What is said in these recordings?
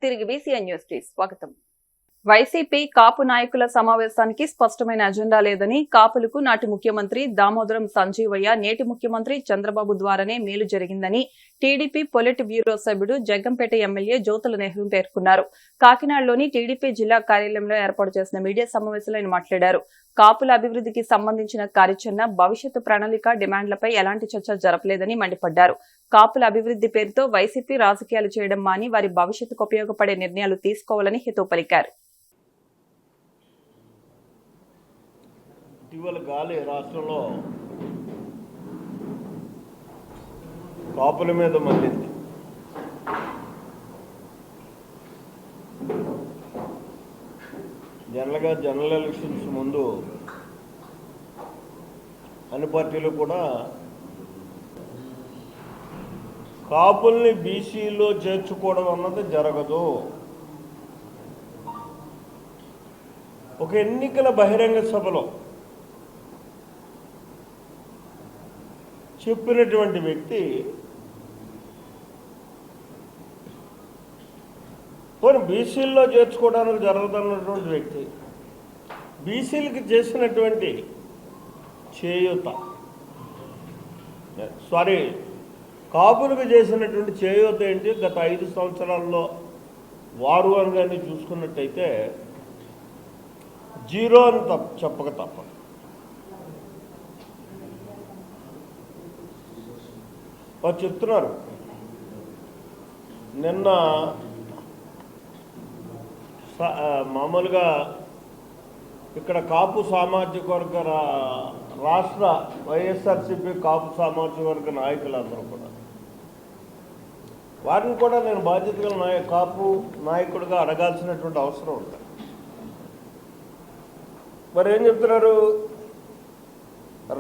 తిరిగి BCN news కి స్వాగతం. వైసీపీ కాపు నాయకుల సమావేశానికి స్పష్టమైన అజెండా లేదని, కాపులకు నాటి ముఖ్యమంత్రి దామోదరం సంజీవయ్య, నేటి ముఖ్యమంత్రి చంద్రబాబు ద్వారానే మేలు జరిగిందని టీడీపీ పొలిట్ బ్యూరో సభ్యుడు జగ్గంపేట ఎమ్మెల్యే జ్యోతుల నెహ్రూ పేర్కొన్నారు. కాకినాడలోని టీడీపీ జిల్లా కార్యాలయంలో ఏర్పాటు చేసిన మీడియా సమావేశంలో ఆయన మాట్లాడారు. కాపుల అభివృద్ధికి సంబంధించిన కార్యాచరణ, భవిష్యత్తు ప్రణాళిక, డిమాండ్లపై ఎలాంటి చర్చ జరపలేదని మండిపడ్డారు. కాపుల అభివృద్ధి పేరుతో వైసీపీ రాజకీయాలు చేయడం మాని వారి భవిష్యత్తుకు ఉపయోగపడే నిర్ణయాలు తీసుకోవాలని హితవు పలికారు. ఇటీవల గాలి రాష్ట్రంలో కాపుల మీద మళ్ళింది. జనరల్ ఎలక్షన్స్ ముందు అన్ని పార్టీలు కూడా కాపుల్ని బీసీలో చేర్చుకోవడం అన్నది జరగదు. ఒక ఎన్నికల బహిరంగ సభలో చెప్పినటువంటి వ్యక్తి పోనీ బీసీల్లో చేర్చుకోవడానికి జరగదన్నటువంటి వ్యక్తి బీసీలకి చేసినటువంటి కాపులకు చేసినటువంటి చేయూత ఏంటి? గత 5 సంవత్సరాల్లో వారు అని కానీ చూసుకున్నట్టయితే జీరో అని చెప్పక తప్పదు. వారు చెప్తున్నారు, నిన్న మామూలుగా ఇక్కడ కాపు సామాజిక వర్గ రాష్ట్ర వైఎస్ఆర్సీపీ కాపు సామాజిక వర్గ నాయకులందరూ కూడా వారిని కూడా నేను బాధ్యత గల కాపు నాయకుడిగా అడగాల్సినటువంటి అవసరం ఉంది. మరి ఏం చెప్తున్నారు?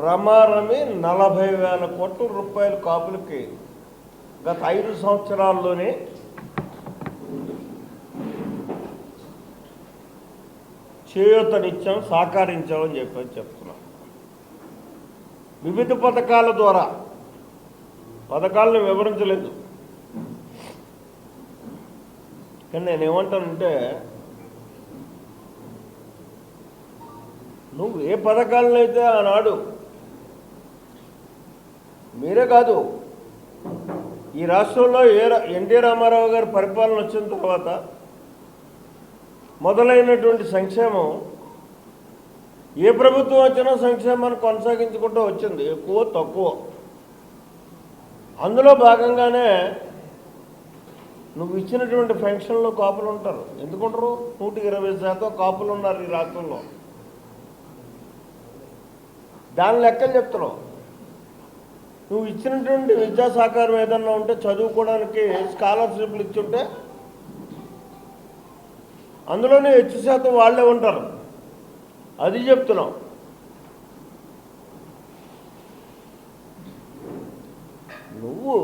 రమారమి 40,000 కోట్ల రూపాయల కాపులకి గత 5 సంవత్సరాల్లోనే చేయూతనిచ్చాం, సహకరించామని చెప్తున్నాం. వివిధ పథకాల ద్వారా, పథకాలను వివరించలేదు కానీ నేనేమంటానంటే, నువ్వు ఏ పథకాలను అయితే ఆనాడు మీరే కాదు ఈ రాష్ట్రంలో ఎన్టీ రామారావు గారి పరిపాలన వచ్చిన తర్వాత మొదలైనటువంటి సంక్షేమం, ఏ ప్రభుత్వం వచ్చినా సంక్షేమాన్ని కొనసాగించుకుంటూ వచ్చింది, ఎక్కువ తక్కువ. అందులో భాగంగానే నువ్వు ఇచ్చినటువంటి పెన్షన్లో కాపులు ఉంటారు. ఎందుకుంటారు? 120% కాపులు ఉన్నారు ఈ రాష్ట్రంలో. దాని లెక్కలు చెప్తున్నావు. నువ్వు ఇచ్చినటువంటి విద్యా సహకారం ఏదన్నా ఉంటే, చదువుకోవడానికి స్కాలర్షిప్లు ఇచ్చుంటే అందులోనే ಹೆಚ್ಚು శాతం వాళ్ళే ఉంటారు. అది చెప్తున్నాం. నువ్వు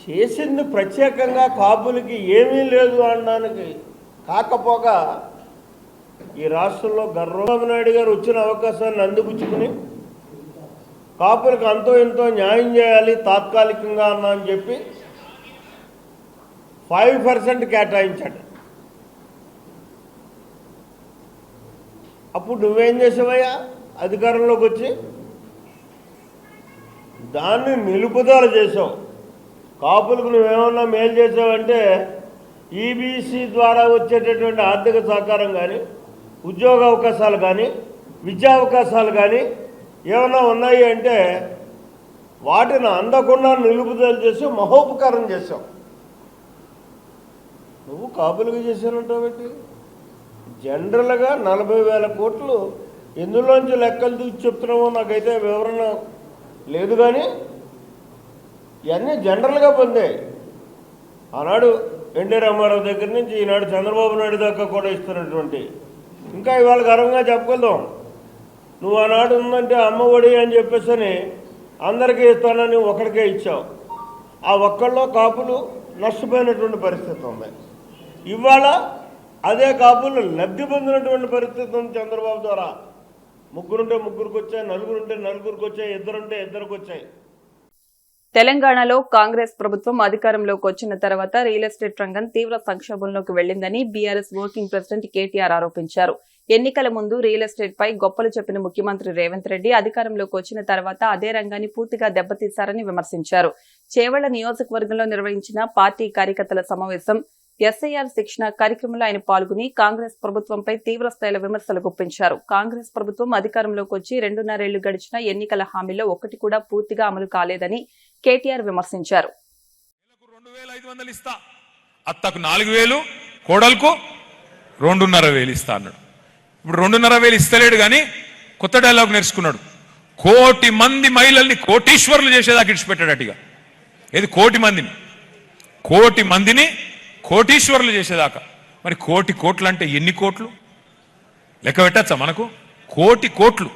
చేసింది ప్రత్యేకంగా కాపులకి ఏమీ లేదు అనడానికి కాకపోగా ఈ రాష్ట్రంలో చంద్రబాబు నాయుడు గారు వచ్చిన అవకాశాన్ని అందిపుచ్చుకుని కాపులకు అంతో ఎంతో న్యాయం చేయాలి తాత్కాలికంగా అన్నా అని చెప్పి 5% కేటాయించాడు. అప్పుడు నువ్వేం చేసావయ్యా? అధికారంలోకి వచ్చి దాన్ని నిలుపుదల చేసావు. కాపులకు నువ్వేమన్నా మేలు చేసావంటే ఈబీసీ ద్వారా వచ్చేటటువంటి ఆర్థిక సహకారం కానీ, ఉద్యోగ అవకాశాలు కానీ, విద్యా అవకాశాలు కానీ ఏమన్నా ఉన్నాయి అంటే వాటిని అందకుండా నిలుపుదల చేసి మహోపకారం చేసావు. నువ్వు కాపులకు చేశానంటావేంటి? జనరల్గా 40,000 కోట్లు ఎందులోంచి లెక్కలు తీసి చెప్తున్నామో నాకైతే వివరణ లేదు. కానీ ఇవన్నీ జనరల్గా పొందాయి. ఆనాడు ఎన్టీ రామారావు దగ్గర నుంచి ఈనాడు చంద్రబాబు నాయుడు దాకా కూడా ఇస్తున్నటువంటి, ఇంకా ఇవాళ గర్వంగా చెప్పగలుగుతాం. నువ్వు ఆనాడు ఉందంటే అమ్మఒడి అని చెప్పేసి అందరికీ ఇస్తానని ఒకరికే ఇచ్చావు. ఆ ఒక్కళ్ళలో కాపులు నష్టపోయినటువంటి పరిస్థితి ఉంది. ఇవాళ అదే కాపులు లబ్ధి పొందినటువంటి పరిస్థితి ఉంది. చంద్రబాబు ద్వారా ముగ్గురుంటే ముగ్గురికి వచ్చాయి, నలుగురుంటే నలుగురికి వచ్చాయి, ఇద్దరుంటే ఇద్దరికి వచ్చాయి. తెలంగాణలో కాంగ్రెస్ ప్రభుత్వం అధికారంలోకి వచ్చిన తర్వాత రియల్ ఎస్టేట్ రంగం తీవ్ర సంక్షోభంలోకి వెళ్లిందని బీఆర్ఎస్ వర్కింగ్ ప్రెసిడెంట్ కేటీఆర్ ఆరోపించారు. ఎన్నికల ముందు రియల్ ఎస్టేట్ పై గొప్పలు చెప్పిన ముఖ్యమంత్రి రేవంత్ రెడ్డి అధికారంలోకి వచ్చిన తర్వాత అదే రంగాన్ని పూర్తిగా దెబ్బతీశారని విమర్శించారు. చేవెళ్ల నియోజకవర్గంలో నిర్వహించిన పార్టీ కార్యకర్తల సమావేశం ఎస్ఐఆర్ శిక్షణ కార్యక్రమంలో ఆయన పాల్గొని కాంగ్రెస్ ప్రభుత్వంపై తీవ్ర స్థాయిలో విమర్శలు గుప్పించారు. కాంగ్రెస్ ప్రభుత్వం అధికారంలోకి వచ్చి 2.5 ఏళ్లు గడిచిన ఎన్నికల హామీలో ఒక్కటి కూడా పూర్తిగా అమలు కాలేదని కేటీఆర్ విమర్శించారు. 2,500 ఇస్తా, అత్తకు 4,000, కోడలకు 2,500 ఇస్తా అన్నాడు. ఇప్పుడు 2,500 ఇస్తలేడు కానీ కొత్త డైలాగ్ నేర్చుకున్నాడు. 1,00,00,000 మంది మహిళల్ని కోటీశ్వరులు చేసేదాకా ఇడిచిపెట్టాడటిగా. ఏది 1,00,00,000 మందిని కోటీశ్వరులు చేసేదాకా. మరి 1,00,00,000 కోట్లు అంటే ఎన్ని కోట్లు లెక్క పెట్టచ్చా? మనకు 1,00,00,000 కోట్లు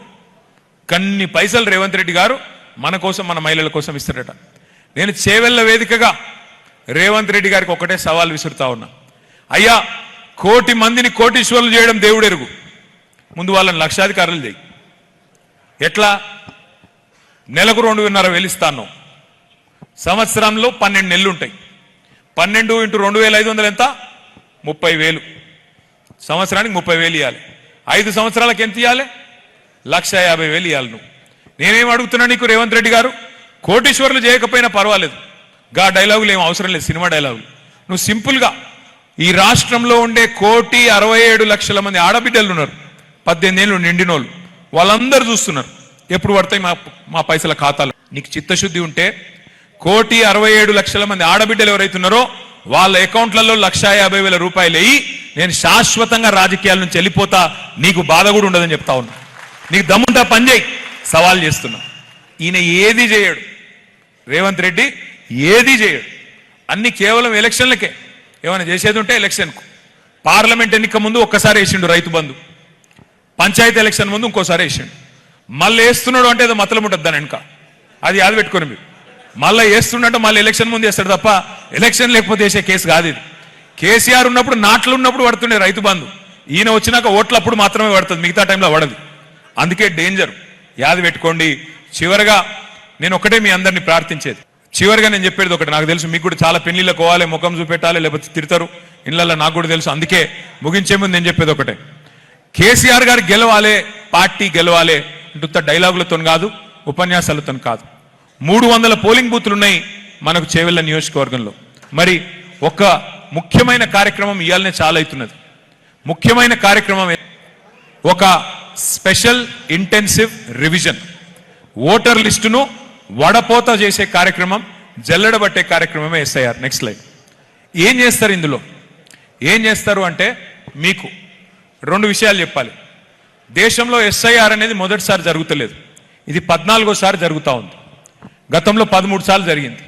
కన్ని పైసలు రేవంత్ రెడ్డి గారు మన కోసం, మన మహిళల కోసం ఇస్తారట. నేను చేవెళ్ల వేదికగా రేవంత్ రెడ్డి గారికి ఒకటే సవాల్ విసురుతా ఉన్నా. అయ్యా, 1,00,00,000 మందిని కోటీశ్వరులు చేయడం దేవుడెరుగు, ముందు వాళ్ళని లక్షాధికారులు చేయి. ఎట్లా? నెలకు 2,500 ఇస్తాను. సంవత్సరంలో 12 నెలలు ఉంటాయి. 12 × 2,500 ఎంత? 30,000. సంవత్సరానికి 30,000 ఇవ్వాలి. 5 సంవత్సరాలకు ఎంత ఇవ్వాలి? 1,50,000 ఇవ్వాలి. నువ్వు నేనేం అడుగుతున్నా నీకు రేవంత్ రెడ్డి గారు, కోటీశ్వరులు చేయకపోయినా పర్వాలేదు, గా డైలాగులు ఏం అవసరం లేదు, సినిమా డైలాగులు. నువ్వు సింపుల్గా ఈ రాష్ట్రంలో ఉండే 1,67,00,000 మంది ఆడబిడ్డలు ఉన్నారు, 18 ఏళ్ళు నిండినోళ్ళు, వాళ్ళందరూ చూస్తున్నారు ఎప్పుడు పడతాయి మా పైసల ఖాతాలో. నీకు చిత్తశుద్ధి ఉంటే 1,67,00,000 మంది ఆడబిడ్డలు ఎవరైతున్నారో వాళ్ళ అకౌంట్లలో 1,50,000 రూపాయలు వేయి, నేను శాశ్వతంగా రాజకీయాల నుంచి వెళ్ళిపోతా, నీకు బాధ కూడా ఉండదని చెప్తా ఉన్నా. నీకు దమ్ముంటా పని చేయి, సవాల్ చేస్తున్నా. ఈయన ఏది చేయడు, రేవంత్ రెడ్డి ఏది చేయడు, అన్ని కేవలం ఎలక్షన్లకే. ఏమైనా చేసేది ఉంటే ఎలక్షన్కు. పార్లమెంట్ ఎన్నిక ముందు ఒక్కసారి వేసిండు రైతు బంధు, పంచాయతీ ఎలక్షన్ ముందు ఇంకోసారి వేసిండు. మళ్ళీ వేస్తున్నాడు అంటే ఏదో మతలం ఉంటుంది దాని వెనుక, అది యాద పెట్టుకొని మీరు. మళ్ళీ వేస్తుండంటే మళ్ళీ ఎలక్షన్ ముందు వేస్తాడు తప్ప ఎలక్షన్ లేకపోతే వేసే కేసు కాదు ఇది. కేసీఆర్ ఉన్నప్పుడు, నాట్లు ఉన్నప్పుడు పడుతుండే రైతు బంధు, ఈయన వచ్చినాక ఓట్లప్పుడు మాత్రమే పడుతుంది, మిగతా టైంలో పడదు. అందుకే డేంజర్, యాద పెట్టుకోండి. చివరిగా నేను ఒకటే మీ అందరినీ ప్రార్థించేది, చివరిగా నేను చెప్పేది ఒకటి. నాకు తెలుసు మీకు కూడా చాలా పెళ్లిళ్ళకి పోవాలి, ముఖం చూపెట్టాలి, లేకపోతే తిడతారు ఇళ్ళల్లో, నాకు కూడా తెలుసు. అందుకే ముగించే ముందు నేను చెప్పేది ఒకటే, కేసీఆర్ గారు గెలవాలి, పార్టీ గెలవాలి అంటే డైలాగులతో కాదు, ఉపన్యాసాలతో కాదు. 300 పోలింగ్ బూత్లు ఉన్నాయి మనకు చేవెళ్ల నియోజకవర్గంలో. మరి ఒక ముఖ్యమైన కార్యక్రమం ఇవాళనే చాలా అవుతున్నది. ముఖ్యమైన కార్యక్రమం ఒక స్పెషల్ ఇంటెన్సివ్ రివిజన్, ఓటర్ లిస్టును వడపోత చేసే కార్యక్రమం, జల్లెడబట్టే కార్యక్రమమే ఎస్ఐఆర్. Next slide. ఏం చేస్తారు ఇందులో? ఏం చేస్తారు అంటే మీకు 2 విషయాలు చెప్పాలి. దేశంలో ఎస్ఐఆర్ అనేది మొదటిసారి జరుగుతలేదు, ఇది 14వ జరుగుతూ ఉంది. గతంలో 13 సార్లు జరిగింది.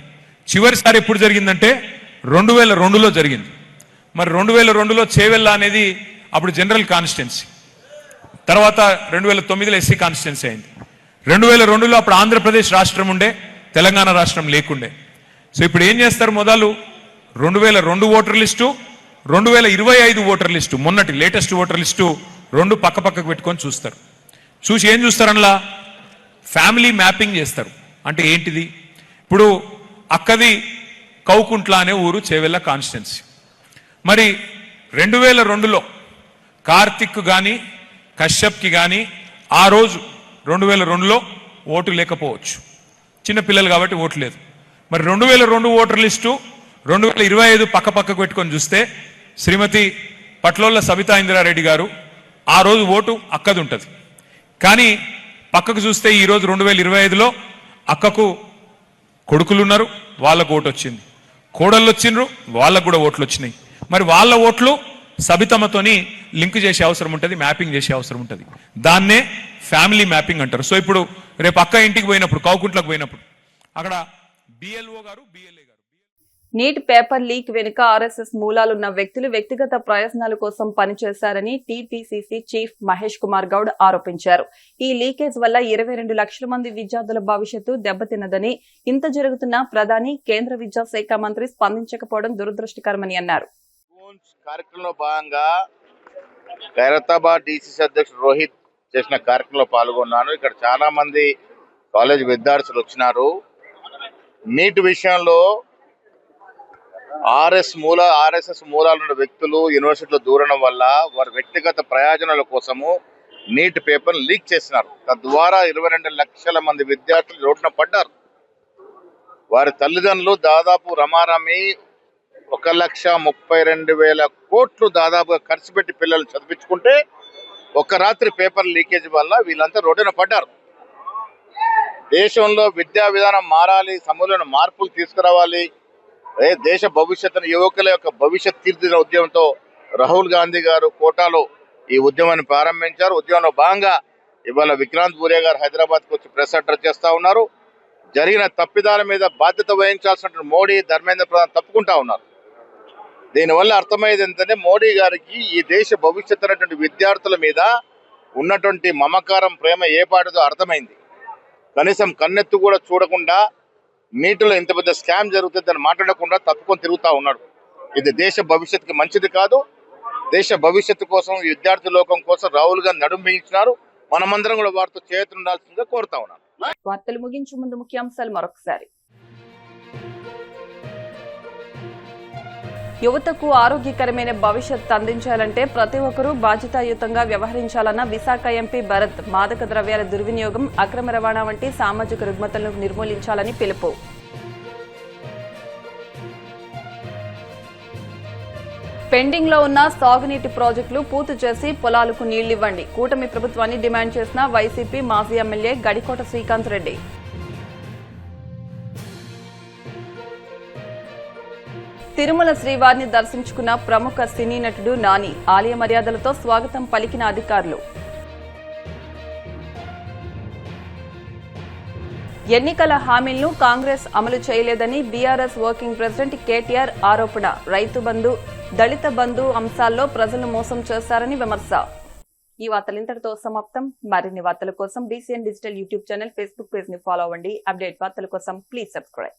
చివరిసారి ఎప్పుడు జరిగిందంటే 2002లో జరిగింది. మరి 2002లో చేవెళ్ళ అనేది అప్పుడు జనరల్ కాన్స్టిట్యున్సీ, తర్వాత 2009లో ఎస్సీ కాన్స్టిట్యున్సీ అయింది. 2002లో అప్పుడు ఆంధ్రప్రదేశ్ రాష్ట్రం ఉండే, తెలంగాణ రాష్ట్రం లేకుండే. సో ఇప్పుడు ఏం చేస్తారు? మొదలు 2002 ఓటర్ లిస్టు, 2025 ఓటర్ లిస్టు, మొన్నటి లేటెస్ట్ ఓటర్ లిస్టు 2 పక్కకు పెట్టుకొని చూస్తారు. చూసి ఏం చూస్తారనలా? ఫ్యామిలీ మ్యాపింగ్ చేస్తారు. అంటే ఏంటిది? ఇప్పుడు అక్కది కౌకుంట్ల అనే ఊరు, చేవెళ్ళ కాన్స్టిట్యున్సీ. మరి 2002లో కార్తిక్ కానీ కశ్యప్కి కానీ ఆ రోజు 2002లో ఓటు లేకపోవచ్చు, చిన్నపిల్లలు కాబట్టి ఓటు లేదు. మరి 2002 ఓటర్ లిస్టు 2025 పక్కకు పెట్టుకొని చూస్తే శ్రీమతి పట్లోళ్ళ సబితా ఇంద్రారెడ్డి గారు ఆ రోజు ఓటు అక్కది ఉంటుంది. కానీ పక్కకు చూస్తే ఈరోజు 2025లో అక్కకు కొడుకులు ఉన్నారు, వాళ్ళకు ఓటు వచ్చింది, కోడళ్ళు వచ్చిండ్రు, వాళ్ళకు కూడా ఓట్లు వచ్చినాయి. మరి వాళ్ళ ఓట్లు సబితమ్మతోని లింక్ చేసే అవసరం ఉంటుంది, మ్యాపింగ్ చేసే అవసరం ఉంటుంది. దాన్నే ఫ్యామిలీ మ్యాపింగ్ అంటారు. సో ఇప్పుడు రేపు అక్క ఇంటికి పోయినప్పుడు, కౌకుంట్లకు పోయినప్పుడు అక్కడ బిఎల్ఓ గారు, బిఎల్ఏ గారు నీట్ పేపర్ లీక్ వెనుక ఆర్ఎస్ఎస్ మూలాలున్న వ్యక్తులు వ్యక్తిగత ప్రయోజనాల కోసం పనిచేశారని టీపీసీసీ చీఫ్ మహేష్ కుమార్ గౌడ్ ఆరోపించారు. ఈ లీకేజ్ వల్ల 22 లక్షల మంది విద్యార్థుల భవిష్యత్తు దెబ్బతిన్నదని, ఇంత జరుగుతున్న ప్రధాని, కేంద్ర విద్యాశాఖ మంత్రి స్పందించకపోవడం దురదృష్టకరమని అన్నారు. కార్యక్రమంలో భాగంగా ఖైరతాబాద్ డీసీసీ అధ్యక్షుడు రోహిత్ చేసిన కార్యక్రమంలో పాల్గొన్నాను. ఇక్కడ చాలా మంది కాలేజ్ విద్యార్థులు వచ్చినారు. నీటి విషయంలో ఆర్ఎస్ఎస్ మూలాలు ఉన్న వ్యక్తులు యూనివర్సిటీలో దూరడం వల్ల వారి వ్యక్తిగత ప్రయోజనాల కోసము నీట్ పేపర్ లీక్ చేసినారు. తద్వారా 22 లక్షల మంది విద్యార్థులు రోడ్డున పడ్డారు. వారి తల్లిదండ్రులు దాదాపు రమారమి 1,32,000 కోట్లు దాదాపుగా ఖర్చు పెట్టి పిల్లల్ని చదివించుకుంటే ఒక్క రాత్రి పేపర్ లీకేజ్ వల్ల వీళ్ళంతా రోడ్డున పడ్డారు. దేశంలో విద్యా విధానం మారాలి, సమూలమైన మార్పులు తీసుకురావాలి, దేశ భవిష్యత్తును యువకుల యొక్క భవిష్యత్ తీర్చిన ఉద్యమంతో రాహుల్ గాంధీ గారు కోటాలో ఈ ఉద్యమాన్ని ప్రారంభించారు. ఉద్యమంలో భాగంగా ఇవాళ విక్రాంత్ బూరే గారు హైదరాబాద్కు వచ్చి ప్రెస్ అడ్రస్ చేస్తా ఉన్నారు. జరిగిన తప్పిదాల మీద బాధ్యత వహించాల్సిన మోడీ, ధర్మేంద్ర ప్రధాన్ తప్పుకుంటా ఉన్నారు. దీనివల్ల అర్థమయ్యేది ఏంటంటే మోడీ గారికి ఈ దేశ భవిష్యత్తు అనేటువంటి విద్యార్థుల మీద ఉన్నటువంటి మమకారం, ప్రేమ ఏ పాటిదో అర్థమైంది. కనీసం కన్నెత్తు కూడా చూడకుండా నీటిలో ఇంత పెద్ద స్కామ్ జరుగుతుందని మాట్లాడకుండా తప్పుకొని తిరుగుతూ ఉన్నాడు. ఇది దేశ భవిష్యత్తుకి మంచిది కాదు. దేశ భవిష్యత్తు కోసం, విద్యార్థి లోకం కోసం రాహుల్ గాంధీ నడుం బిగించినారు. మనమందరం కూడా వారితో చేతుండాల్సిందిగా కోరుతా ఉన్నాను. వార్తలు ముగించే ముందు ముఖ్యాంశాలు మరొకసారి. యువతకు ఆరోగ్యకరమైన భవిష్యత్ అందించాలంటే ప్రతి ఒక్కరూ బాధ్యతాయుతంగా వ్యవహరించాలన్న విశాఖ ఎంపీ భరత్. మాదక ద్రవ్యాల దుర్వినియోగం, అక్రమ రవాణా వంటి సామాజిక రుగ్మతలను నిర్మూలించాలని పిలుపు. పెండింగ్ లో ఉన్న సాగునీటి ప్రాజెక్టులు పూర్తి చేసి పొలాలకు నీళ్లివ్వండి. కూటమి ప్రభుత్వాన్ని డిమాండ్ చేసిన వైసీపీ మాజీ ఎమ్మెల్యే గడికోట శ్రీకాంత్ రెడ్డి. తిరుమల శ్రీవారిని దర్శించుకున్న ప్రముఖ సినీ నటుడు నాని. ఆలయ మర్యాదలతో స్వాగతం పలికిన అధికారులు. ఎన్నికల హామీలను కాంగ్రెస్ అమలు చేయలేదని బీఆర్ఎస్ వర్కింగ్ ప్రెసిడెంట్ కేటీఆర్ ఆరోపణ. రైతు బంధు, దళిత బంధు అంశాల్లో ప్రజలను మోసం చేశారని విమర్శ. ఈ వార్తలు ఇంతటితో సమాప్తం. మరిన్ని వార్తల కోసం BCN digital YouTube channel, Facebook page ని ఫాలో అవ్వండి. అప్డేట్ వార్తల కోసం ప్లీజ్ సబ్స్క్రైబ్.